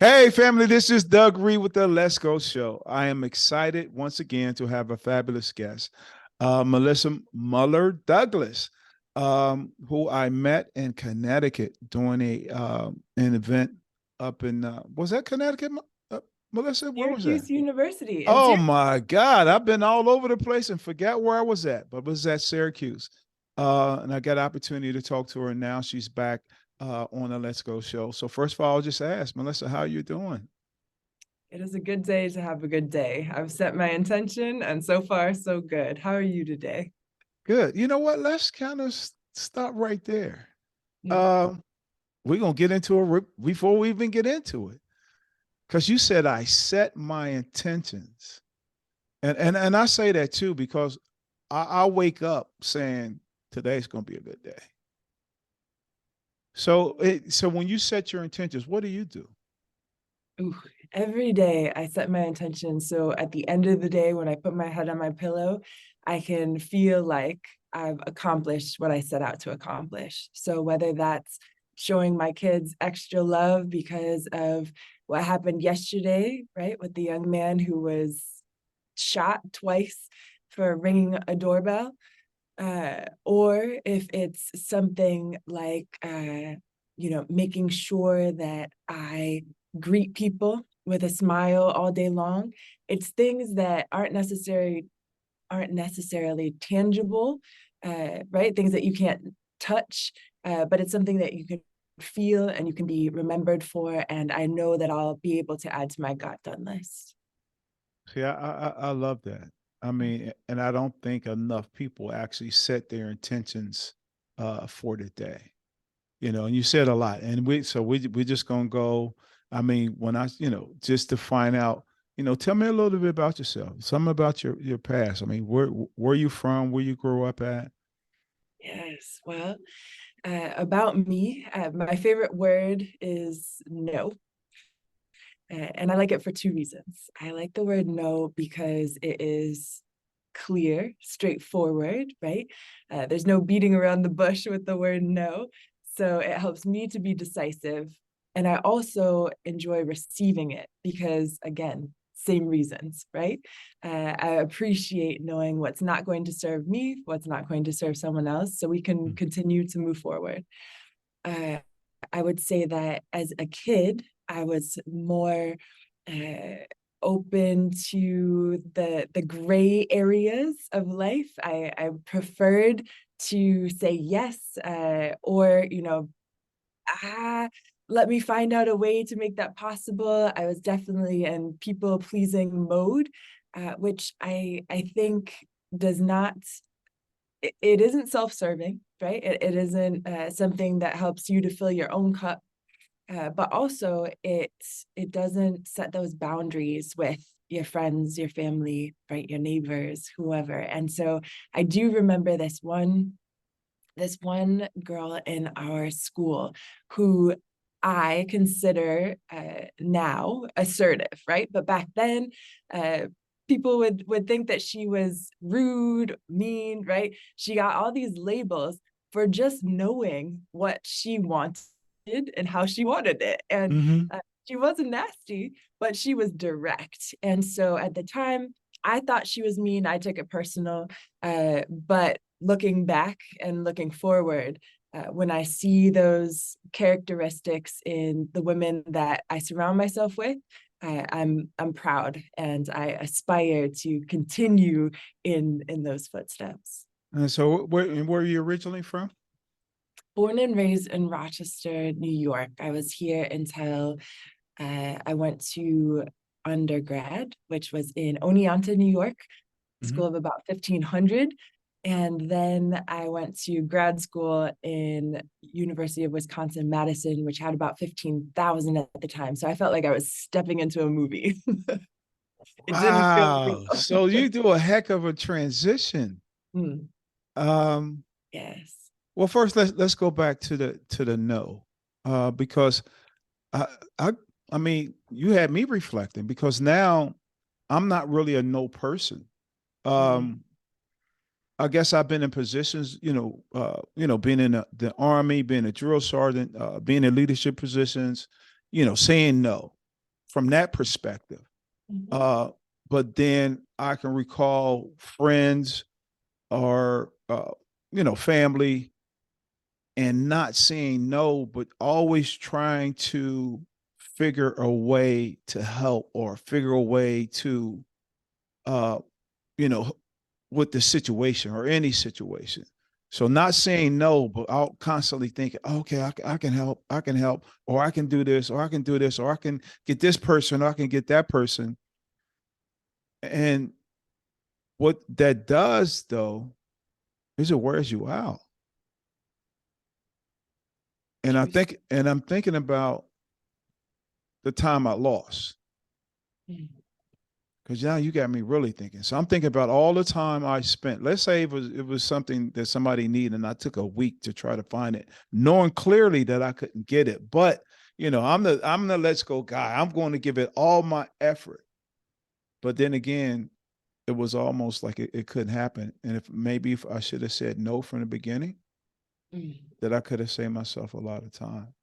Hey, family, this is Doug Reed with the Let's Go Show. I am excited once again to have a fabulous guest, Melissa Mueller Douglas, who I met in Connecticut during an event up in, was that Connecticut, Melissa? Where was that? Syracuse University in Oh Syracuse. my God, I've been all over the place and forgot where I was at, but it was at Syracuse. And I got an opportunity to talk to her, and now she's back on the Let's Go show. So first of all, I'll just ask Melissa, how you doing? It is a good day to have a good day. I've set my intention, and so far, so good. How are you today? Good. You know what? Let's kind of stop right there. Mm. Um, we're gonna get into it before we even get into it, because you said I set my intentions, and I say that too because I wake up saying today's gonna be a good day. So when you set your intentions, what do you do? Ooh, every day I set my intention. So at the end of the day, when I put my head on my pillow, I can feel like I've accomplished what I set out to accomplish. So whether that's showing my kids extra love because of what happened yesterday, right, with the young man who was shot twice for ringing a doorbell, or if it's something like making sure that I greet people with a smile all day long. It's things that aren't necessarily tangible, right? Things that you can't touch, but it's something that you can feel and you can be remembered for. And I know that I'll be able to add to my got done list. See, I love that. I mean, and I don't think enough people actually set their intentions for the day. And you said a lot, and we're just gonna go. I mean, when just to find out, tell me a little bit about yourself, something about your past. I mean, where you from, where you grew up at. Yes, well, about me, my favorite word is no. And I like it for two reasons. I like the word no because it is clear, straightforward, right? There's no beating around the bush with the word no. So it helps me to be decisive. And I also enjoy receiving it because, again, same reasons, right? I appreciate knowing what's not going to serve me, what's not going to serve someone else, so we can Mm. continue to move forward. uh, I would say that as a kid, I was more uh, open to the gray areas of life. I preferred to say yes, or ah, let me find out a way to make that possible. I was definitely in people pleasing mode, which I think does not it isn't self-serving, right? It isn't something that helps you to fill your own cup, but also it doesn't set those boundaries with your friends, your family, right, your neighbors, whoever. And so I do remember this one girl in our school who I consider now assertive, right? But back then, uh, people would think that she was rude, mean, right? She got all these labels for just knowing what she wanted and how she wanted it. And Mm-hmm. she wasn't nasty, but she was direct. And so at the time, I thought she was mean. I took it personal. But looking back and looking forward, when I see those characteristics in the women that I surround myself with, I'm proud and I aspire to continue in those footsteps. And so, where are you originally from? Born and raised in Rochester, New York. I was here until I went to undergrad, which was in Oneonta, New York, Mm-hmm. school of about 1,500. And then I went to grad school in University of Wisconsin-Madison, which had about 15,000 at the time. So I felt like I was stepping into a movie. It didn't feel Wow. real. So you do a heck of a transition. Hmm. Um, Yes. well, first let's go back to the no, because I I I mean you had me reflecting because now I'm not really a no person. Hmm. Um, I guess I've been in positions, being in the army, being a drill sergeant, being in leadership positions, saying no. from that perspective. Mhm. Uh, but then I can recall friends or family, and not saying no, but always trying to figure a way to help or figure a way to, uh, you know, with the situation or any situation. So not saying no, but I'll constantly thinking, okay, I can help, or I can do this, or I can do this, or I can get this person, or I can get that person. And what that does though is it wears you out. And True. I'm thinking about the time I lost. Mm. Because now you got me really thinking. So I'm thinking about all the time I spent. Let's say it was something that somebody needed, and I took a week to try to find it, knowing clearly that I couldn't get it. But I'm the let's go guy. I'm going to give it all my effort. But then again, it was almost like it couldn't happen. And if I should have said no from the beginning, Mm. that I could have saved myself a lot of time.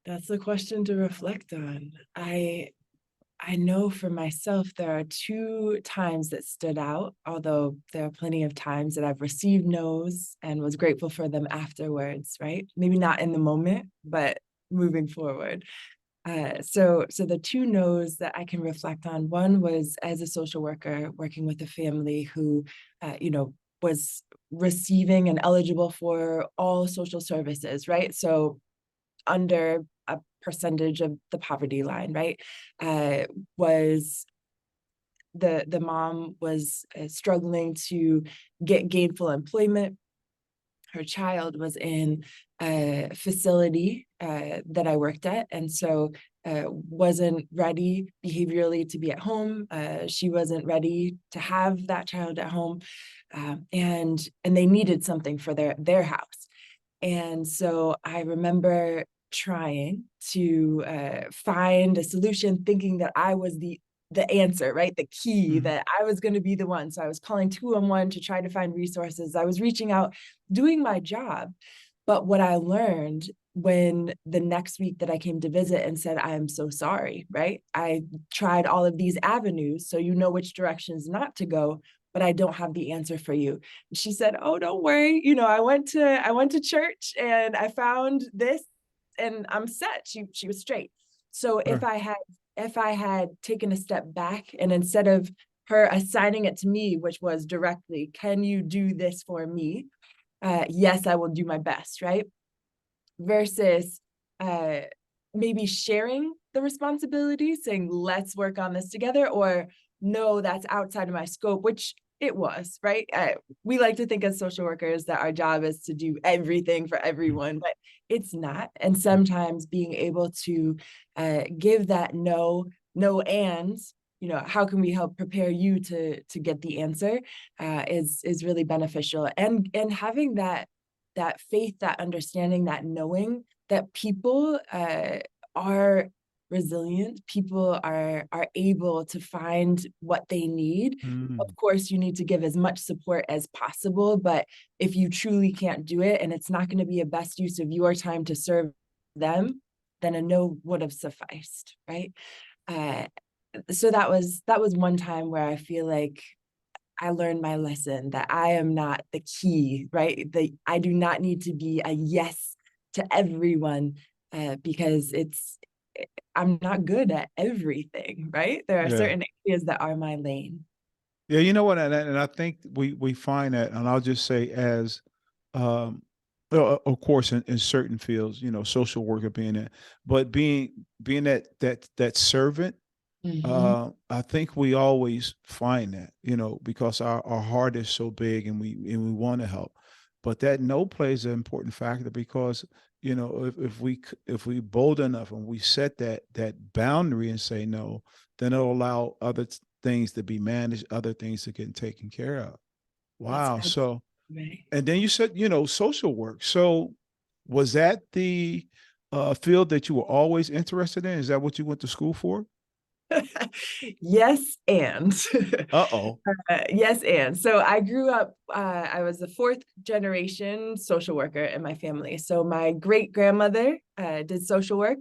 That's the question to reflect on. I know for myself there are two times that stood out, although there are plenty of times that I've received no's and was grateful for them afterwards, right? Maybe not in the moment, but moving forward. So the two no's that I can reflect on, one was as a social worker working with a family who, was receiving and eligible for all social services, right? So under a percentage of the poverty line, right? Was the mom was struggling to get gainful employment. Her child was in a facility that I worked at, and so wasn't ready behaviorally to be at home. She wasn't ready to have that child at home, and they needed something for their house. And so I remember trying to find a solution, thinking that I was the answer, right? The key, Mhm. that I was going to be the one. So I was calling 211 to try to find resources. I was reaching out, doing my job. But what I learned when the next week that I came to visit and said, I am so sorry, right? I tried all of these avenues, so you know which directions not to go, but I don't have the answer for you. She said, "Oh, don't worry. I went to church and I found this and I'm set." She was straight. So Sure. if I had taken a step back, and instead of her assigning it to me, which was directly, "Can you do this for me?" Yes, I will do my best, right? Versus uh maybe sharing the responsibility, saying, "Let's work on this together," or "No, that's outside of my scope," which it was, right? We like to think as social workers that our job is to do everything for Mhm. everyone, but it's not. And sometimes being able to give that no, and how can we help prepare you to get the answer, is really beneficial. And having that faith, that understanding, that knowing that people are resilient, people are able to find what they need. Of Mm. course, you need to give as much support as possible, but if you truly can't do it and it's not going to be a best use of your time to serve them, then a no would have sufficed, right? Uh, so that was one time where I feel like I learned my lesson, that I am not the key, right? That I do not need to be a yes to everyone, because I'm not good at everything, right? There are Yeah. certain areas that are my lane. Yeah, you know what, and I think we find that, and I'll just say as, um, well, of course, in certain fields, social worker being it, but being that servant, Mhm. I think we always find that, because our heart is so big, and we want to help, but that no plays an important factor because if we bold enough and we set that boundary and say no, then it'll allow other things to be managed, other things to get taken care of. That's Wow. absolutely So, right. and then you said social work. So, was that the field that you were always interested in? Is that what you went to school for? Yes, and Uh-oh. yes, and so I grew up. I was the fourth generation social worker in my family. So my great grandmother did social work.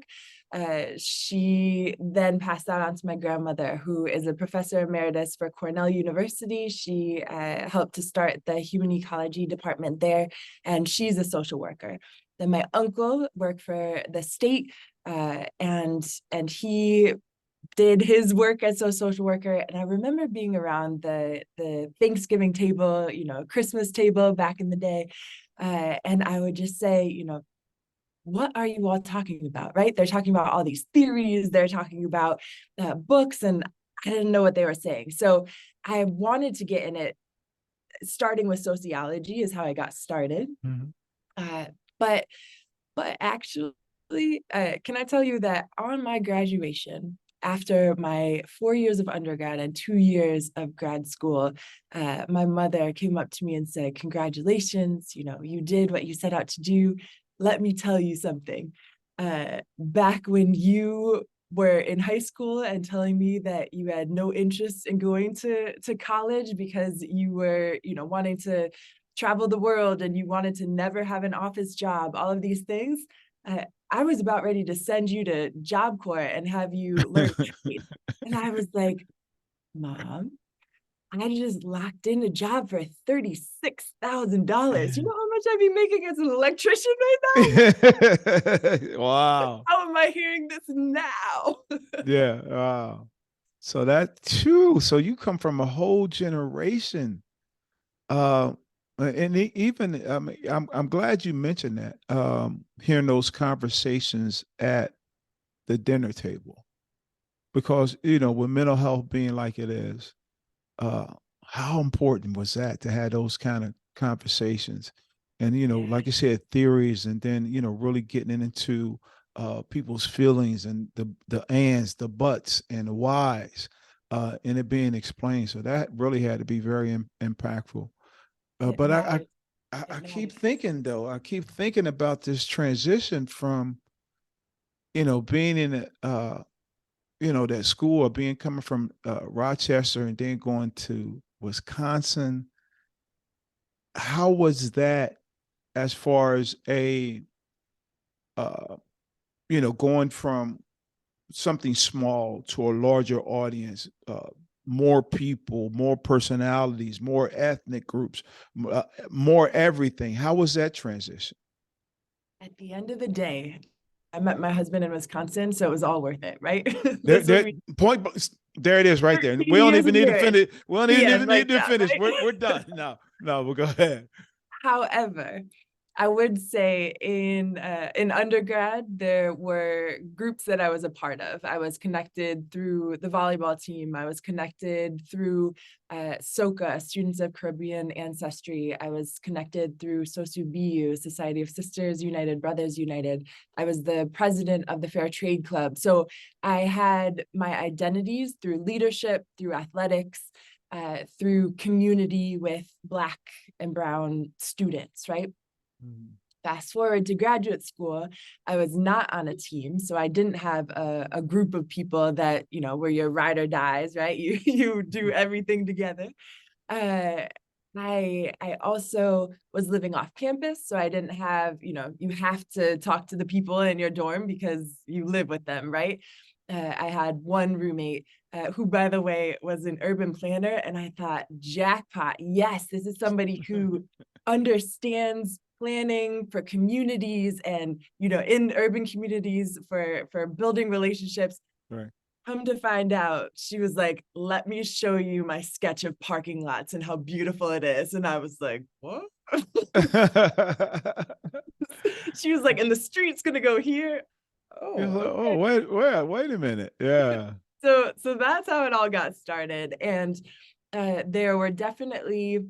She then passed that on to my grandmother, who is a professor emeritus for Cornell University. She helped to start the human ecology department there, and she's a social worker. Then my uncle worked for the state, and he did his work as a social worker. And I remember being around the Thanksgiving table, Christmas table back in the day, and I would just say, what are you all talking about, right? They're talking about all these theories, they're talking about books, and I didn't know what they were saying. So I wanted to get in it. Starting with sociology is how I got started. Mhm. But actually, can I tell you that on my graduation, after my 4 years of undergrad and 2 years of grad school, my mother came up to me and said, "Congratulations, you did what you set out to do. Let me tell you something. Back when you were in high school and telling me that you had no interest in going to college because you were, wanting to travel the world and you wanted to never have an office job, all of these things, I was about ready to send you to Job Corps and have you learn trade." And I was like, "Mom, I just locked in a job for $36,000. You know how much I'd be making as an electrician right now? Wow. How am I hearing this now?" Yeah. Wow. So that too. So you come from a whole generation. Uh, and even I'm glad you mentioned that. Hearing those conversations at the dinner table, because with mental health being like it is, uh, how important was that to have those kind of conversations? And Yeah, like you said, theories, and then really getting into people's feelings and the ands, the buts, and the whys, and it being explained. So that really had to be very impactful. it But matters. I It keep matters. thinking though. I keep thinking about this transition from being in that school, or being coming from Rochester and then going to Wisconsin. How was that as far as uh, going from something small to a larger audience, more people, more personalities, more ethnic groups, more everything? How was that transition? At the end of the day, I met my husband in Wisconsin, so it was all worth it, right? There, This would there, be point. There it is, right there. We 13 don't years even of need to marriage. finish. We don't The even end, need like to that, finish. right? We're done. No. We'll go ahead. However, I would say in undergrad, there were groups that I was a part of. I was connected through the volleyball team. I was connected through SOCA, Students of Caribbean Ancestry. I was connected through SOSU-BU, Society of Sisters United, Brothers United. I was the president of the Fair Trade Club. So I had my identities through leadership, through athletics, through community with Black and Brown students, right? Mhm. Fast forward to graduate school, I was not on a team, so I didn't have a group of people that were your ride or dies, right? You do everything together. Uh, I also was living off campus, so I didn't have, you have to talk to the people in your dorm because you live with them, right? I had one roommate who, by the way, was an urban planner, and I thought, jackpot, yes, this is somebody who understands planning for communities and in urban communities for building relationships. Right. Come to find out, she was like, "Let me show you my sketch of parking lots and how beautiful it is." And I was like, "What?" She was like, "And the street's gonna go here." You're Oh, like, oh, okay. wait a minute. Yeah. So that's how it all got started. And there were definitely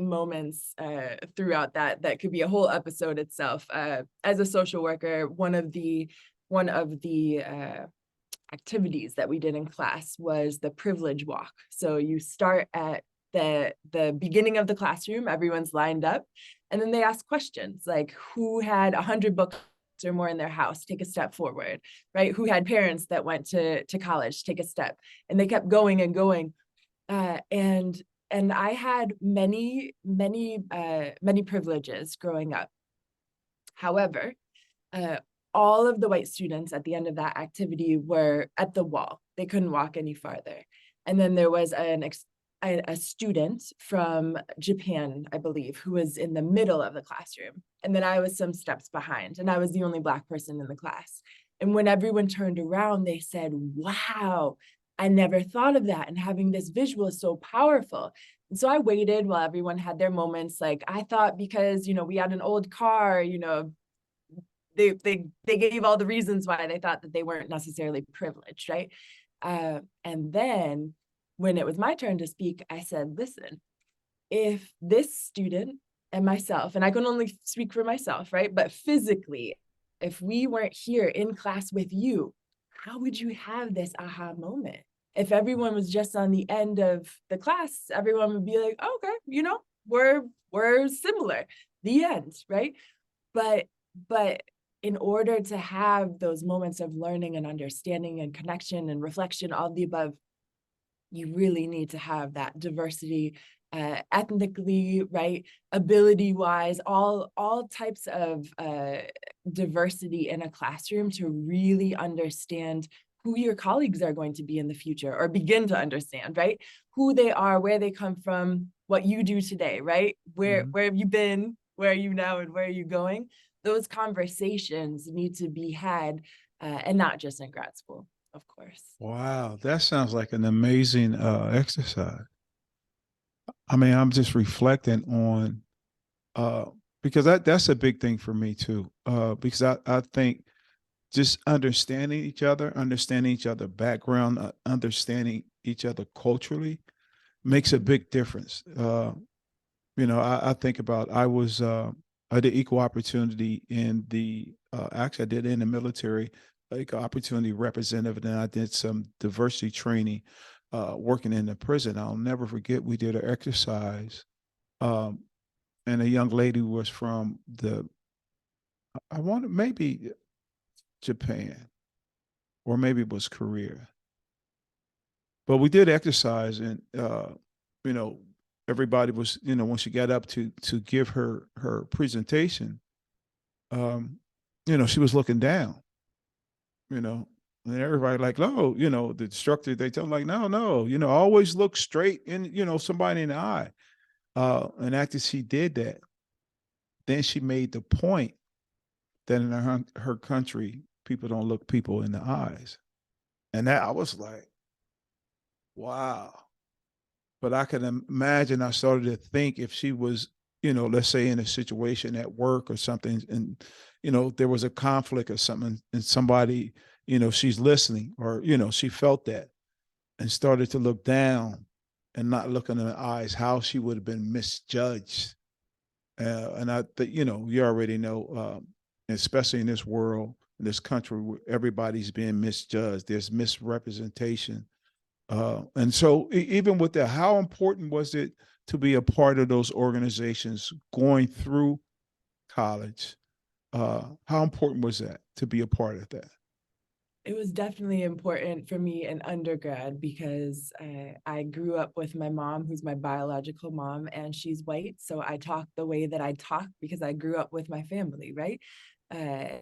moments throughout that could be a whole episode itself. As a social worker, one of the activities that we did in class was the privilege walk. So you start at the beginning of the classroom, everyone's lined up, and then they ask questions like, who had 100 books or more in their house? Take a step forward, right? Who had parents that went to college? Take a step. And they kept going and going. And I had many privileges growing up. However, uh, all of the white students at the end of that activity were at the wall. They couldn't walk any farther. And then there was a student from Japan, I believe, who was in the middle of the classroom. And then I was some steps behind, and I was the only Black person in the class. And when everyone turned around, they said, wow, I never thought of that. And having this visual is so powerful. And so I waited while everyone had their moments. Like, I thought because, we had an old car, they gave all the reasons why they thought that they weren't necessarily privileged, right? And then when it was my turn to speak, I said, listen, if this student and myself, and I can only speak for myself, right? But physically, if we weren't here in class with you, how would you have this aha moment? If everyone was just on the end of the class, everyone would be like, oh, okay, we're similar, the end, right? But in order to have those moments of learning and understanding and connection and reflection, all the above, you really need to have that diversity, ethnically, right? Ability wise, all types of diversity in a classroom to really understand who your colleagues are going to be in the future, or begin to understand, right? Who they are, where they come from, what you do today, right? Where have you been? Where are you now? And where are you going? Those conversations need to be had, and not just in grad school, of course. Wow, that sounds like an amazing exercise. I mean, I'm just reflecting on uh, because that's a big thing for me too. Because I think just understanding each other background, understanding each other culturally makes a big difference. I think about I did equal opportunity in the actually I did in the military, equal opportunity representative, and then I did some diversity training working in the prison. I'll never forget we did an exercise, um, and a young lady was from I wanted maybe Japan or maybe it was Korea, but we did exercise, and you know everybody was, when she got up to give her presentation, um, she was looking down, you know, and everybody like, oh, the instructor, they tell them like, no, no, always look straight in, somebody in the eye. And after she did that, then she made the point that in her country, people don't look people in the eyes. And that I was like, wow. But I can imagine I started to think if she was, let's say in a situation at work or something, and, there was a conflict or something, and somebody, she's listening, or, she felt that and started to look down and not look in the eyes, how she would have been misjudged. And I think, you already know, especially in this world, in this country, where everybody's being misjudged, there's misrepresentation. And so, even with that, how important was it to be a part of those organizations going through college? How important was that to be a part of that? It was definitely important for me in undergrad because I grew up with my mom, who's my biological mom, and she's white. So I talk the way that I talk because I grew up with my family, right? Uh,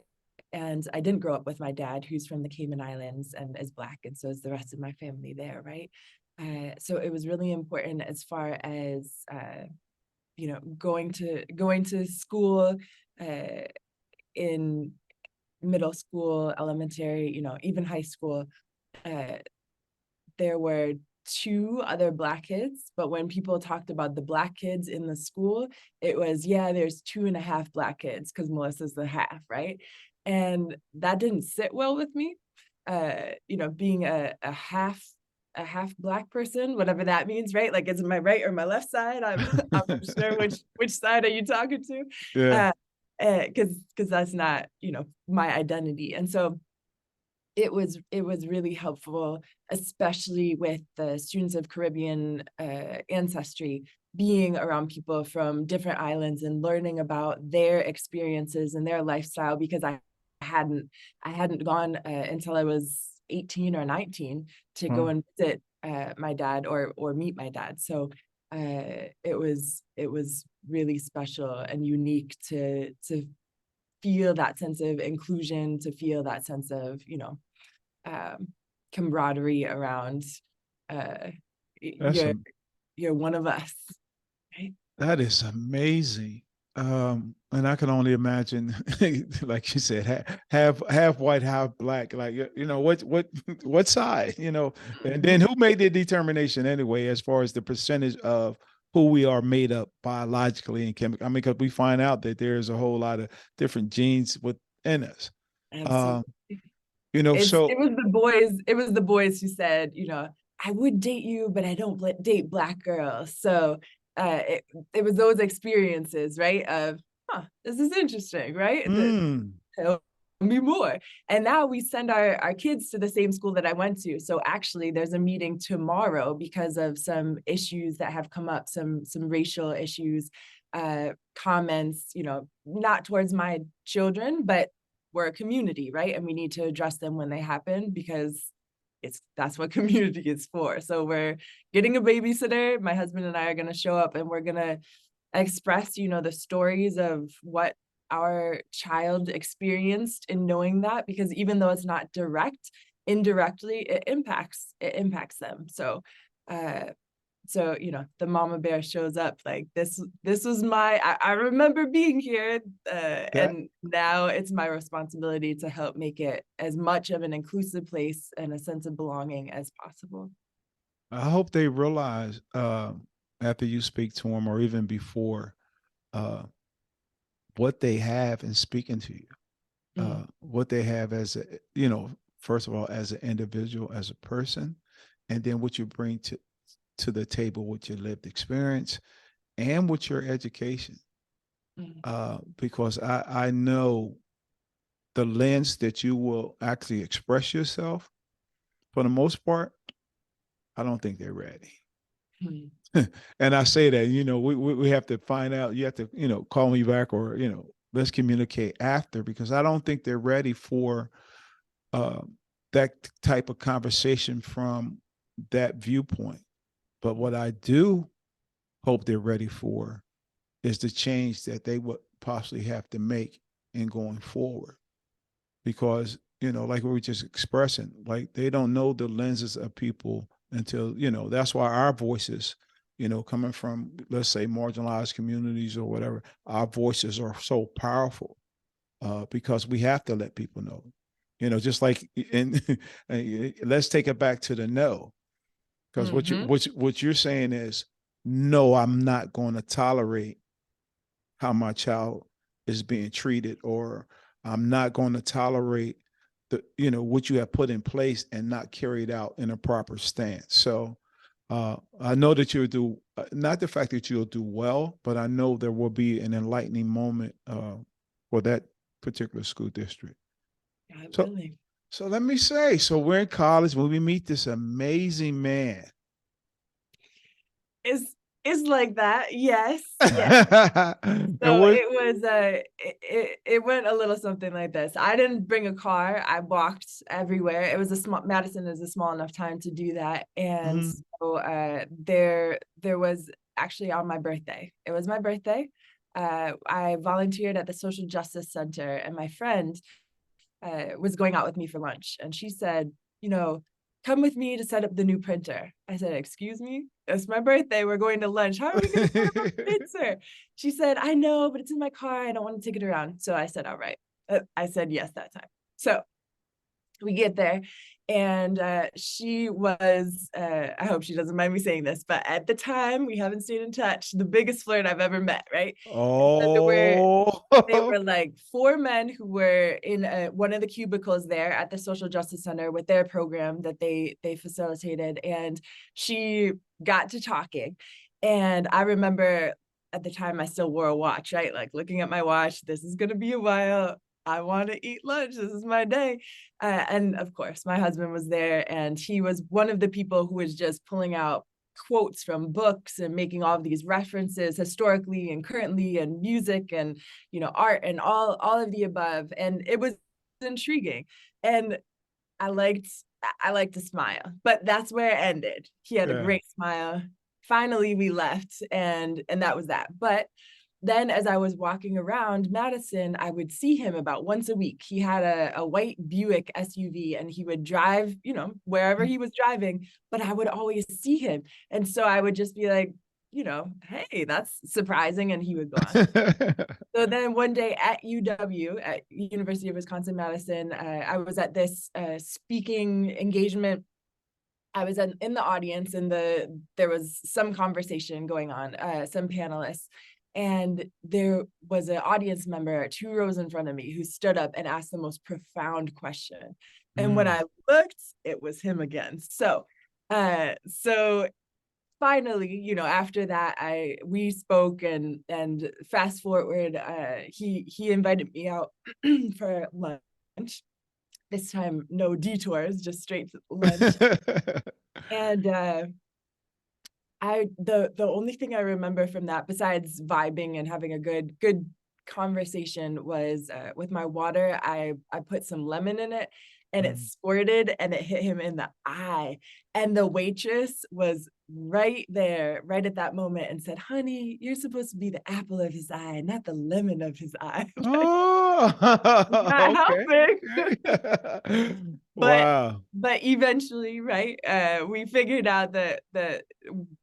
and I didn't grow up with my dad, who's from the Cayman Islands and is Black, and so is the rest of my family there, right? So it was really important as far as going to school in middle school, elementary, even high school. Uh, there were two other Black kids, but when people talked about the Black kids in the school, it was, yeah, there's 2.5 Black kids because Melissa's the half, right? And that didn't sit well with me. Being a half Black person, whatever that means, right? Like, is it my right or my left side? I'm I'm not sure which side are you talking to? Yeah. Uh, because that's not, my identity. And so it was really helpful, especially with the students of Caribbean ancestry, being around people from different islands and learning about their experiences and their lifestyle, because hadn't I hadn't gone until I was 18 or 19 to go Huh. and visit my dad or meet my dad. So it was really special and unique to feel that sense of inclusion, to feel that sense of, camaraderie around, uh, That's you're one of us, right? that is amazing. And I can only imagine, like you said, half white, half black. Like what side, and then who made the determination anyway, as far as the percentage of who we are made up biologically and chemically. I mean, because we find out that there's a whole lot of different genes within us. Um, Absolutely. so It was the boys who said, I would date you, but I don't date black girls. So it was those experiences, right? Of, this is interesting, right? mm, Tell me more. And now we send our kids to the same school that I went to. So actually there's a meeting tomorrow because of some issues that have come up, some racial issues, comments, not towards my children, but we're a community, right? And we need to address them when they happen, because that's what community is for. So we're getting a babysitter. My husband and I are going to show up, and we're going to express, the stories of what our child experienced in knowing that, because even though it's not direct, indirectly it impacts them. So the mama bear shows up like, this was I remember being here, that and now it's my responsibility to help make it as much of an inclusive place and a sense of belonging as possible. I hope they realize after you speak to them, or even before, uh, what they have in speaking to you, Mm, what they have as a, first of all, as an individual, as a person, and then what you bring to the table with your lived experience and with your education. mm, Because I know the lens that you will actually express yourself, for the most part, I don't think they're ready. mm, And I say that, we have to find out. You have to, call me back, or, let's communicate after, because I don't think they're ready for uh, that type of conversation from that viewpoint. But what I do hope they're ready for is the change that they would possibly have to make in going forward. Because, like we were just expressing, like they don't know the lenses of people until, that's why our voices, coming from, let's say, marginalized communities or whatever, our voices are so powerful, because we have to let people know, just like in, let's take it back to the no. Because mm-hmm, what you're saying is, no, I'm not going to tolerate how my child is being treated, or I'm not going to tolerate what you have put in place and not carried out in a proper stance. So I know that you'll do, not the fact that you'll do well, but I know there will be an enlightening moment for that particular school district. God So willing. so let me say, so we're in college when we meet this amazing man. It's like that, yes, yes. And So what? it went a little something like this. I didn't bring a car. I walked everywhere. It was Madison is a small enough time to do that. And Mm, so there was actually on my birthday. It was my birthday. I volunteered at the Social Justice Center, and my friend was going out with me for lunch, and she said, come with me to set up the new printer. I said, excuse me? It's my birthday. We're going to lunch. How are we going to set up a printer? She said, I know, but it's in my car. I don't want to take it around. So I said, all right. I said yes that time. So we get there, and she was, I hope she doesn't mind me saying this, but at the time, we haven't stayed in touch, the biggest flirt I've ever met, right? And so oh, they were like four men who were in one of the cubicles there at the Social Justice Center with their program that they facilitated, and she got to talking. And I remember at the time I still wore a watch, right? Like looking at my watch, this is gonna be a while. I want to eat lunch. This is my day. And of course, my husband was there, and he was one of the people who was just pulling out quotes from books and making all of these references historically and currently, and music and art and all of the above. And it was intriguing, and i liked I liked to smile, but that's where it ended. He had a yeah. great smile. Finally we left, and that was that. But then as I was walking around Madison, I would see him about once a week. He had a white Buick SUV, and he would drive, wherever he was driving, but I would always see him. And so I would just be like, hey, that's surprising. And he would go on. So then one day at UW, at University of Wisconsin-Madison, I was at this speaking engagement. I was in the audience, and there was some conversation going on, some panelists, and there was an audience member 2 rows in front of me who stood up and asked the most profound question. And when Mm. I looked, it was him again. So finally, after that, we spoke, and fast forward, he invited me out for lunch. This time, no detours, just straight to lunch. And the only thing I remember from that, besides vibing and having a good conversation, was with my water. I put some lemon in it, and it Mm. squirted, and it hit him in the eye. And the waitress was right there, right at that moment, and said, "Honey, you're supposed to be the apple of his eye, not the lemon of his eye." Not Oh, okay, helping. okay. but Wow. but eventually, right, we figured out that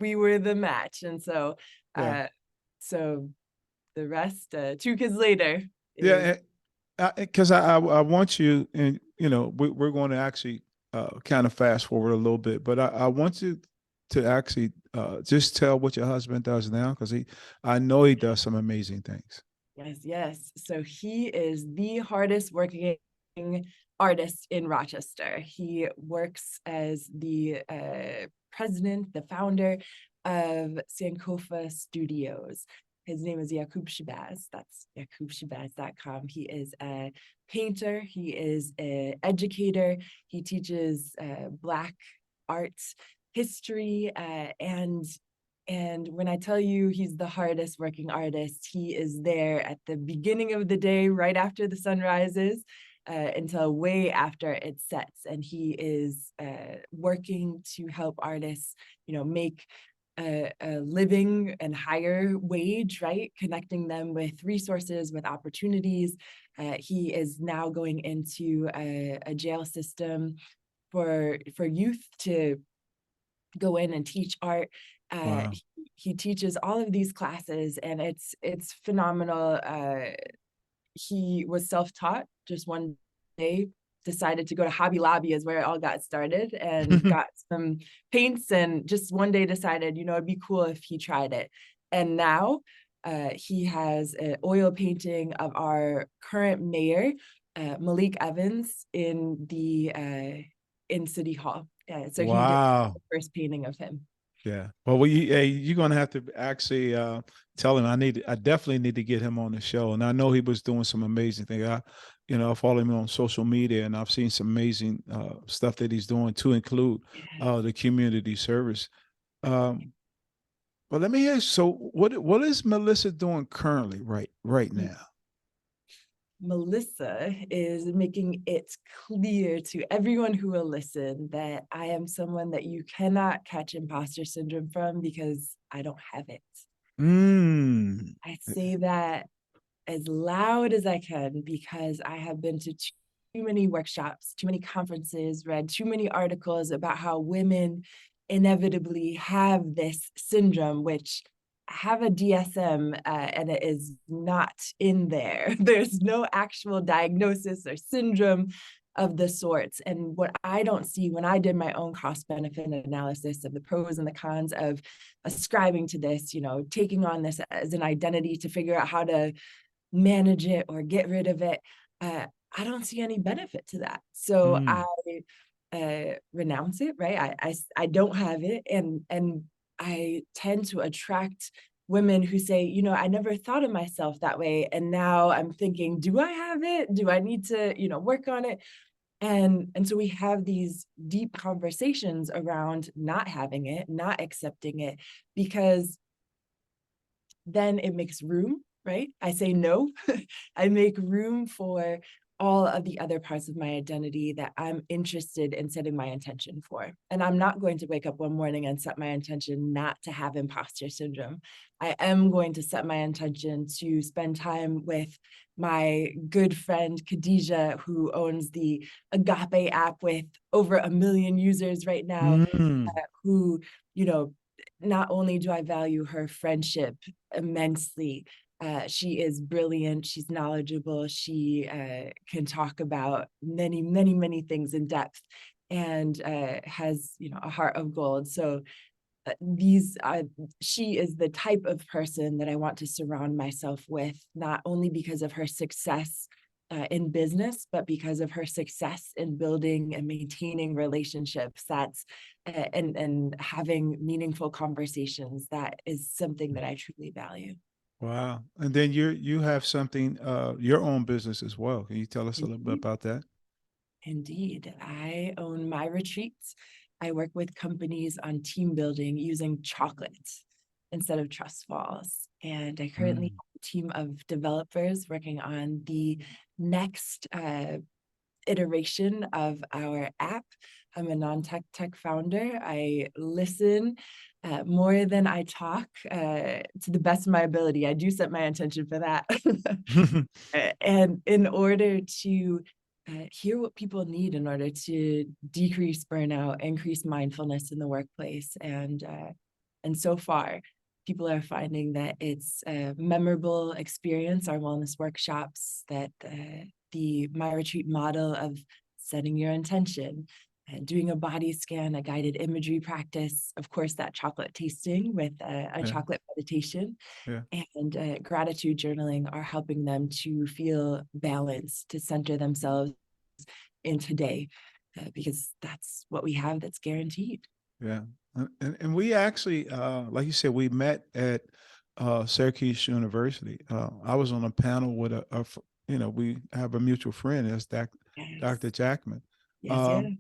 we were the match. And so Yeah. uh so the rest, 2 kids later, is Yeah, because I want you, and we're going to actually kind of fast forward a little bit, but I want you to actually just tell what your husband does now, because I know he does some amazing things. yes. So he is the hardest working artist in Rochester. He works as the president, the founder of Sankofa Studios. His name is Yakub Shabazz. That's yakubshabazz.com. He is a painter. He is an educator. He teaches Black arts history, and when I tell you he's the hardest working artist, he is there at the beginning of the day, right after the sun rises, until way after it sets. And he is working to help artists, make a living and higher wage, right? Connecting them with resources, with opportunities. He is now going into a jail system for youth to go in and teach art. Wow. He teaches all of these classes, and it's phenomenal. He was self-taught. Just one day decided to go to Hobby Lobby, is where it all got started, and got some paints, and just one day decided, it'd be cool if he tried it. And now he has an oil painting of our current mayor, Malik Evans, in City Hall. So he did Wow. the first painting of him. Yeah. Well, hey, you're gonna have to actually tell him I definitely need to get him on the show. And I know he was doing some amazing things. I follow him on social media, and I've seen some amazing stuff that he's doing, to include Yes. the community service. Um, but let me ask, so what is Melissa doing currently right now? Melissa is making it clear to everyone who will listen that I am someone that you cannot catch imposter syndrome from, because I don't have it. Mm. I say that as loud as I can, because I have been to too many workshops, too many conferences, read too many articles about how women inevitably have this syndrome, which I have a DSM, and it is not in there. There's no actual diagnosis or syndrome of the sorts. And what I don't see when I did my own cost benefit analysis of the pros and the cons of ascribing to this, taking on this as an identity to figure out how to manage it or get rid of it, I don't see any benefit to that. So I Mm. renounce it, right? I don't have it, and I tend to attract women who say, I never thought of myself that way, and now I'm thinking, do I have it? Do I need to, work on it? And so we have these deep conversations around not having it, not accepting it, because then it makes room, right? I say no. I make room for all of the other parts of my identity that I'm interested in setting my intention for. And I'm not going to wake up one morning and set my intention not to have imposter syndrome. I am going to set my intention to spend time with my good friend Khadijah, who owns the Agape app with over 1 million users right now, Mm. who, you know, not only do I value her friendship immensely, she is brilliant, she's knowledgeable, she can talk about many, many, many things in depth, and has, a heart of gold. So she is the type of person that I want to surround myself with, not only because of her success in business, but because of her success in building and maintaining relationships. And having meaningful conversations. That is something that I truly value. Wow. And then you have something, your own business as well. Can you tell us a little bit Indeed. about that? Indeed. I own MYRetreat. I work with companies on team building using chocolate instead of trust falls. And I currently Mm. have a team of developers working on the next iteration of our app. I'm a non-tech founder. I listen more than I talk, to the best of my ability. I do set my intention for that. And in order to hear what people need in order to decrease burnout, increase mindfulness in the workplace, and so far, people are finding that it's a memorable experience. Our wellness workshops, that the MyRetreat model of setting your intention, doing a body scan, a guided imagery practice, of course, that chocolate tasting with a Yeah. chocolate meditation, Yeah. and gratitude journaling are helping them to feel balanced, to center themselves in today, because that's what we have that's guaranteed. Yeah. And we actually, like you said, we met at Syracuse University. I was on a panel with we have a mutual friend, that's Yes, Dr. Jackman. yes, yeah. Um,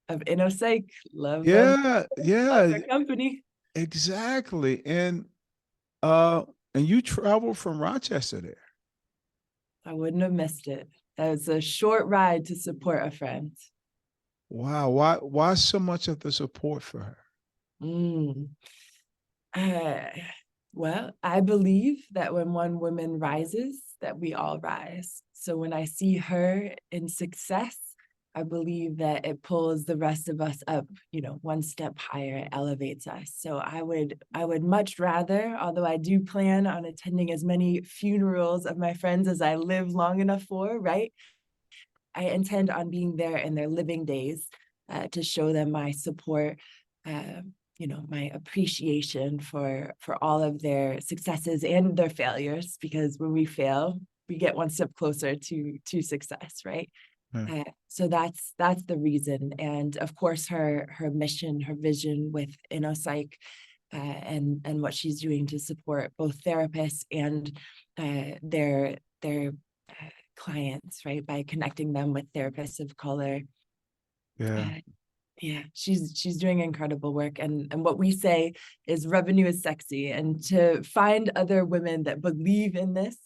Of InnoPsych, yeah, love yeah, her company. exactly. Uh, and you traveled from Rochester there. I wouldn't have missed it. That was a short ride to support a friend. Wow. Why so much of the support for her? Mm. Uh, well, I believe that when one woman rises, that we all rise. So when I see her in success, I believe that it pulls the rest of us up, one step higher, it elevates us. So I would much rather, although I do plan on attending as many funerals of my friends as I live long enough for, right? I intend on being there in their living days, to show them my support, uh, my appreciation for all of their successes and their failures. Because when we fail, we get one step closer to success, right? Yeah. So that's the reason, and of course, her mission, her vision with InnoPsych, and what she's doing to support both therapists and their clients, right? By connecting them with therapists of color. Yeah. Uh, yeah, she's doing incredible work. And what we say is revenue is sexy. And to find other women that believe in this,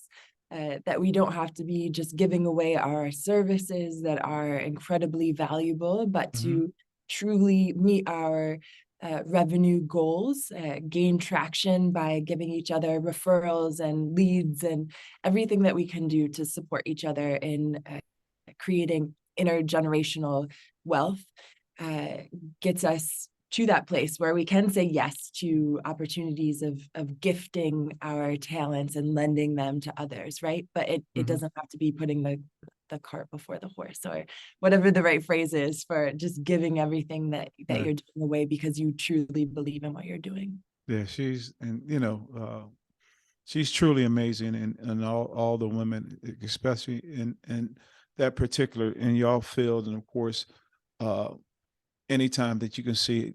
that we don't have to be just giving away our services that are incredibly valuable, but Hmm. to truly meet our revenue goals, gain traction by giving each other referrals and leads and everything that we can do to support each other in creating intergenerational wealth, uh, gets us to that place where we can say yes to opportunities of gifting our talents and lending them to others, right? But it Hmm. doesn't have to be putting the cart before the horse, or whatever the right phrase is, for just giving everything that Yeah. you're doing away because you truly believe in what you're doing. Yeah. She's truly amazing, and all the women, especially in that particular in y'all field, and of course, uh, anytime that you can see,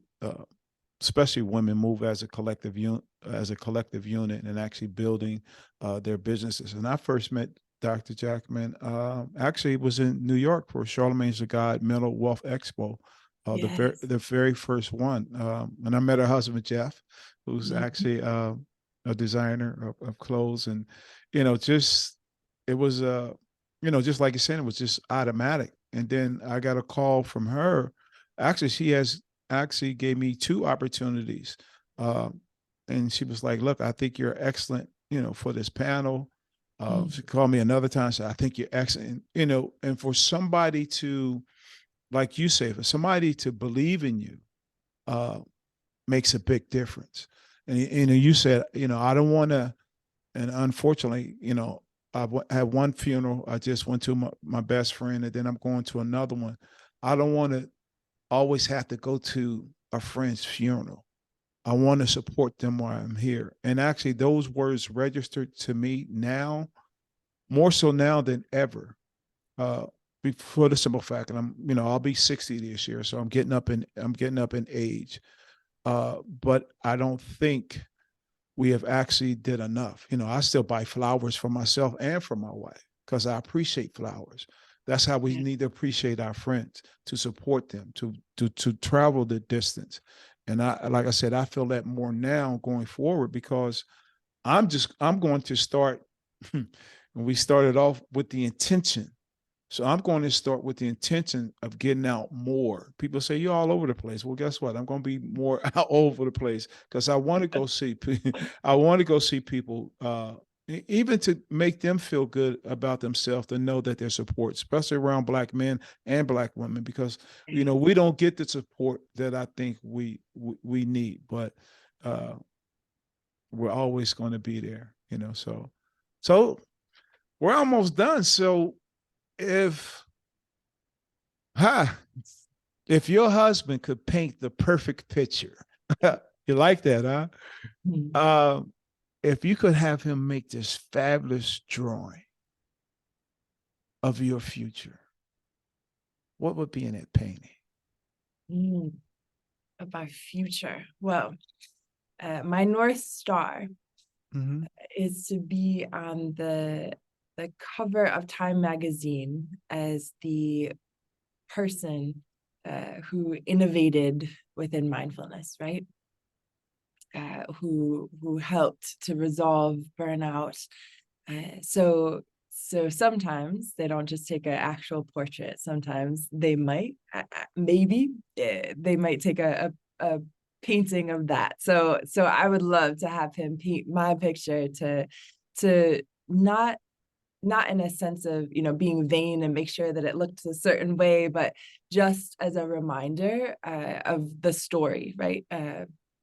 especially women move as a collective unit and actually building their businesses. And I first met Dr. Jackman, actually it was in New York for Charlemagne's the God Mental Wealth Expo, Yes. the very first one. And I met her husband Jeff, who's Mhm. actually a designer of clothes, and just it was. just like you said, it was just automatic. And then I got a call from her. Actually, she has actually gave me two opportunities. Um, and she was like, look, I think you're excellent, for this panel. Mm. She called me another time, said, I think you're excellent, and for somebody to, like you say, for somebody to believe in you, uh, makes a big difference. And, you said, I don't want to, and unfortunately, I had one funeral. I just went to my best friend, and then I'm going to another one. I don't want to always have to go to a friend's funeral. I want to support them while I'm here. And actually, those words registered to me now, more so now than ever. Uh, for the simple fact, and I'll be 60 this year, so I'm getting up in age. But I don't think we have actually did enough. I still buy flowers for myself and for my wife because I appreciate flowers. That's how we Yeah. need to appreciate our friends, to support them, to travel the distance. And like I said, I feel that more now going forward because I'm going to start. And we started off with the intention, so I'm going to start with the intention of getting out more. People say you're all over the place. Well, guess what? I'm going to be more out over the place because I want to go see. I want to go see people, even to make them feel good about themselves, to know that they're support, especially around Black men and Black women, because we don't get the support that I think we need, but uh, we're always going to be there. So we're almost done. So if Ha! If your husband could paint the perfect picture, you like that, huh? Mm. Uh, if you could have him make this fabulous drawing of your future, what would be in that painting? Mm. Of my future. Well, my North Star Mm-hmm. is to be on the cover of Time magazine as the person who innovated within mindfulness, right? Who helped to resolve burnout. So sometimes they don't just take an actual portrait. Sometimes they might, maybe they might take a painting of that. So I would love to have him paint my picture to not in a sense of being vain and make sure that it looked a certain way, but just as a reminder of the story, right?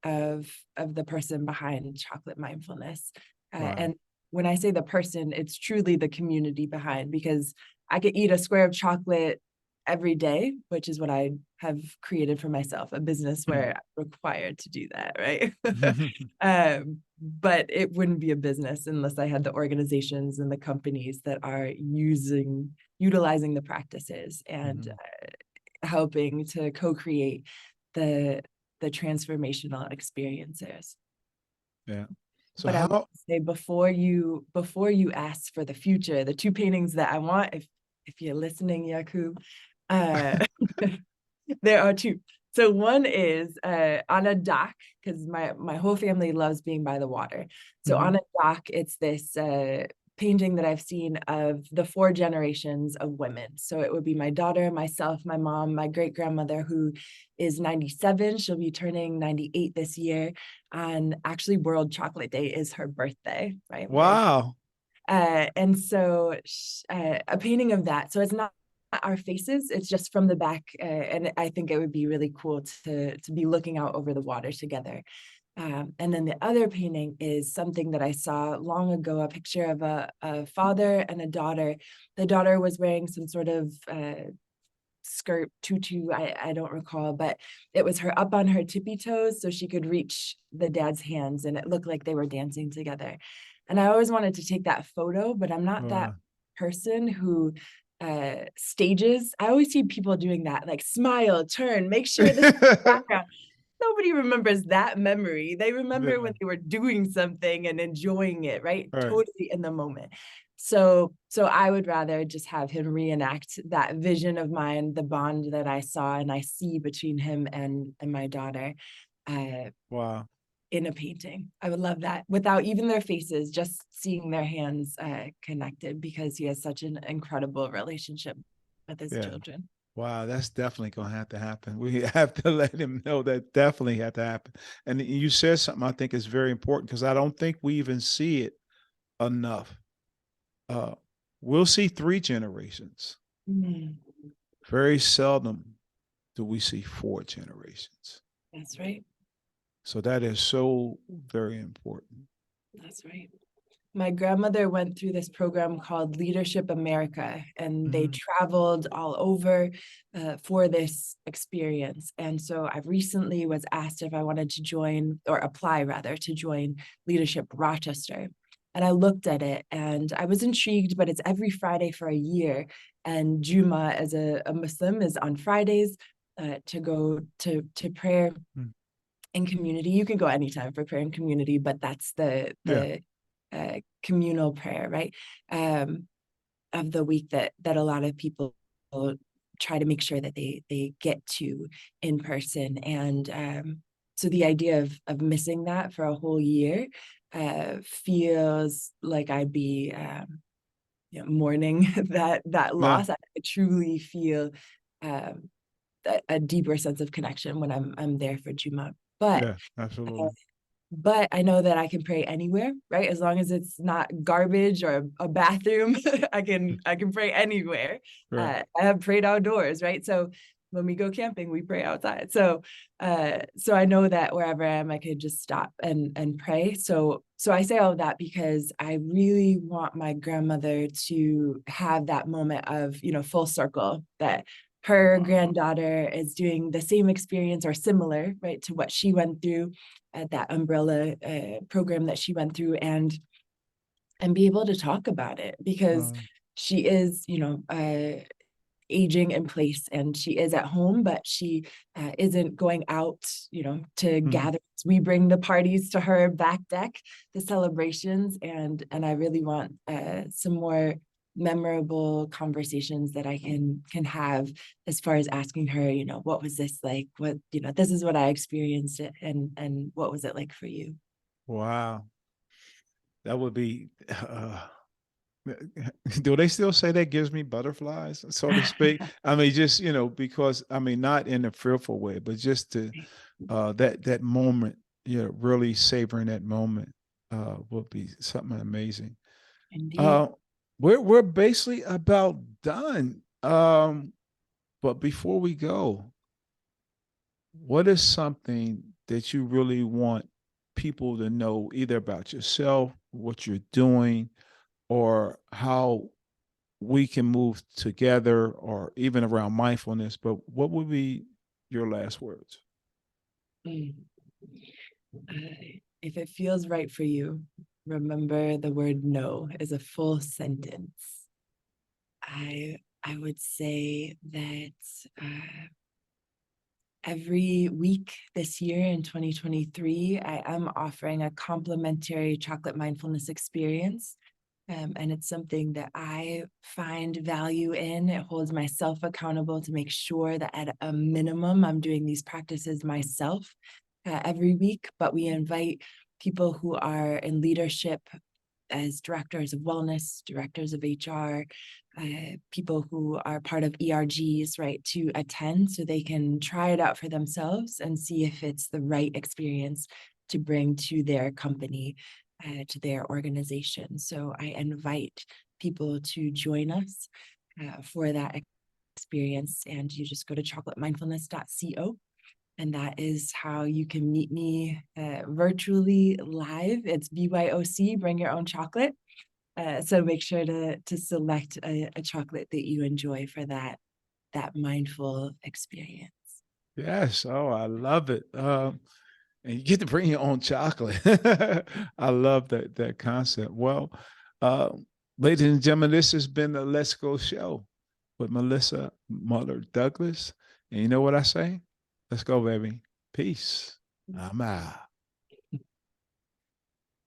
Of the person behind Chocolate Mindfulness. Right. And when I say the person, it's truly the community behind, because I could eat a square of chocolate every day, which is what I have created for myself, a business where I'm required to do that, right? But it wouldn't be a business unless I had the organizations and the companies that are utilizing the practices and helping to co-create the transformational experiences. Yeah. So But I would how? say before you ask for the future, the two paintings that I want, if you're listening, Yakub, uh, there are two. So one is on a dock, because my whole family loves being by the water. So Mhm. on a dock, it's this painting that I've seen of the four generations of women. So it would be my daughter, myself, my mom, my great grandmother, who is 97. She'll be turning 98 this year. And actually, World Chocolate Day is her birthday, right? Wow. And so a painting of that. So it's not our faces, it's just from the back. And I think it would be really cool to be looking out over the water together. And then the other painting is something that I saw long ago, a picture of a father and a daughter. The daughter was wearing some sort of skirt, tutu, I don't recall, but it was her up on her tippy toes so she could reach the dad's hands, and it looked like they were dancing together. And I always wanted to take that photo, but I'm not that Wow. person who stages. I always see people doing that, like smile, turn, make sure this is the background. Nobody remembers that memory. They remember when Yeah. they were doing something and enjoying it, right? Right. Totally in the moment. So I would rather just have him reenact that vision of mine, the bond that I saw and I see between him and my daughter. Uh, Wow. in a painting. I would love that without even their faces, just seeing their hands connected, because he has such an incredible relationship with his Yeah. children. Wow, that's definitely going to have to happen. We have to let him know that definitely had to happen. And you said something I think is very important because I don't think we even see it enough. Uh, we'll see three generations. Mm, Very seldom do we see four generations. that's right. So that is so very important. That's right. My grandmother went through this program called Leadership America, and they Mm-hmm. traveled all over for this experience. And so I recently was asked if I wanted to join, or apply rather, to join Leadership Rochester. And I looked at it and I was intrigued, but it's every Friday for a year. And Juma, as a Muslim, is on Fridays to go to prayer in community. You can go anytime for prayer in community, but that's Yeah. the communal prayer, right? Of the week that a lot of people try to make sure that they get to in person. And so the idea of missing that for a whole year feels like I'd be mourning that Yeah. loss. I truly feel um, a deeper sense of connection when I'm there for Juma. Yeah. Absolutely. But I know that I can pray anywhere, right? As long as it's not garbage or a bathroom, I can pray anywhere. Right. I have prayed outdoors, right? So when we go camping, we pray outside. So I know that wherever I am, I could just stop and pray. So I say all of that because I really want my grandmother to have that moment of, full circle, that her Wow. granddaughter is doing the same experience or similar, right, to what she went through at that umbrella program that she went through, and be able to talk about it, because Uh, she is, aging in place, and she is at home, but she isn't going out, to mhm. gather. We bring the parties to her back deck, the celebrations, and I really want some more memorable conversations that I can have, as far as asking her, what was this like? What, this is what I experienced, and what was it like for you? Wow. That would be. Do they still say that gives me butterflies, so to speak? I mean, just because I mean, not in a fearful way, but just to that moment, really savoring that moment would be something amazing. Indeed. Uh, we're basically about done. But before we go, what is something that you really want people to know, either about yourself, what you're doing, or how we can move together, or even around mindfulness? But what would be your last words? Mm. If it feels right for you, remember the word no is a full sentence. I would say that every week this year in 2023, I am offering a complimentary chocolate mindfulness experience. And it's something that I find value in. It holds myself accountable to make sure that at a minimum, I'm doing these practices myself every week. But we invite people who are in leadership, as directors of wellness, directors of HR, people who are part of ERGs, right, to attend so they can try it out for themselves and see if it's the right experience to bring to their company, to their organization. So I invite people to join us for that experience, and you just go to chocolatemindfulness.co, and that is how you can meet me virtually live. It's BYOC, bring your own chocolate. So make sure to select a chocolate that you enjoy for that mindful experience. Yes. Oh, I love it. And you get to bring your own chocolate. I love that concept. Well, uh, ladies and gentlemen, this has been the Let's Go show with Melissa Mueller Douglas. And you know what I say? Let's go, baby. Peace. I'm out.